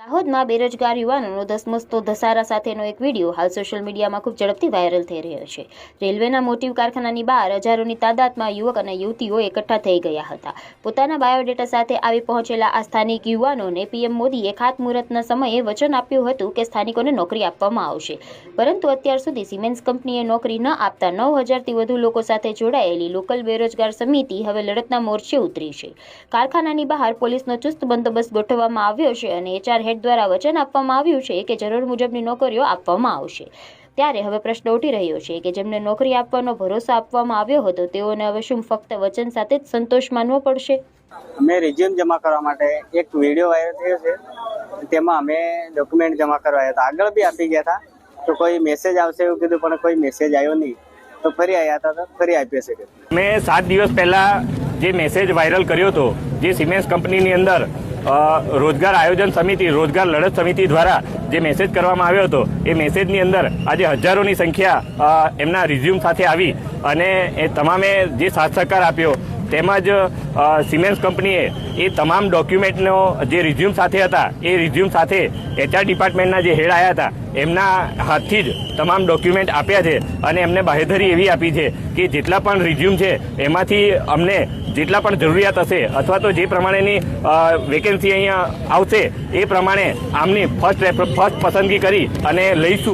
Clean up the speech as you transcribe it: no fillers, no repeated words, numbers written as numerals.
દાહોદમાં બેરોજગાર યુવાનોનો ધસમસતો ધસારા સાથેનો એક વિડીયો હાલ સોશિયલ મીડિયામાં ખૂબ ઝડપથી વાયરલ થઈ રહ્યો છે। રેલવેના મોટિવ કારખાનાની બહાર હજારોની તાદાદમાં યુવક અને યુવતીઓ એકઠા થઈ ગયા હતા। પોતાના બાયોડેટા સાથે આવી પહોંચેલા આ સ્થાનિક યુવાનોને પીએમ મોદીએ ખાતમુહૂર્તના સમયે વચન આપ્યું હતું કે સ્થાનિકોને નોકરી આપવામાં આવશે, પરંતુ અત્યાર સુધી સિમેન્સ કંપનીએ નોકરી ન આપતા 9000થી વધુ લોકો સાથે જોડાયેલી લોકલ બેરોજગાર સમિતિ હવે લડતના મોરચે ઉતરી છે। કારખાનાની બહાર પોલીસનો ચુસ્ત બંદોબસ્ત ગોઠવવામાં આવ્યો છે અને HR હેડ દ્વારા વચન આપવામાં આવ્યું છે કે જરૂર મુજબની નોકરીઓ આપવામાં આવશે। ત્યારે હવે પ્રશ્ન ઉઠી રહ્યો છે કે જેમને નોકરી આપવાનો ભરોસો આપવામાં આવ્યો હતો તેઓને હવે શું ફક્ત વચન સાથે જ સંતોષ માનવો પડશે? અમે રિઝ્યુમ જમા કરવા માટે એક વિડીયો વાયરલ થયો છે, તેમાં અમે ડોક્યુમેન્ટ જમા કરવા હતા। આગળ બી આપી ગયા હતા તો કોઈ મેસેજ આવશે એવું કીધું, પણ કોઈ મેસેજ આવ્યો નહીં, તો ફરી આવ્યા હતા તો ફરી આપી શકે। મેં 7 દિવસ પહેલા જે મેસેજ વાયરલ કર્યો હતો, જે સિમેન્સ કંપનીની અંદર રોજગાર આયોજન સમિતિ, રોજગાર લડત સમિતિ દ્વારા જે મેસેજ કરવામાં આવ્યો હતો, એ મેસેજની અંદર આજે હજારોની સંખ્યા એમના રિઝ્યુમ સાથે આવી અને એ તમામે જે સાથ સહકાર આપ્યો, તેમજ સિમેન્સ કંપનીએ એ તમામ ડોક્યુમેન્ટનો જે રિઝ્યુમ સાથે હતા એ રિઝ્યુમ સાથે HR ડિપાર્ટમેન્ટના જે હેડ આવ્યા હતા એમના હાથથી જ તમામ ડોક્યુમેન્ટ આપ્યા છે અને એમને બાહેધરી એવી આપી છે કે જેટલા પણ રિઝ્યુમ છે એમાંથી અમને જેટલા પણ જરૂરિયાત હશે અથવા તો જે પ્રમાણેની વેકેન્સી અહીંયા આવશે એ પ્રમાણે આમની ફર્સ્ટ પસંદગી કરી અને લઈશું।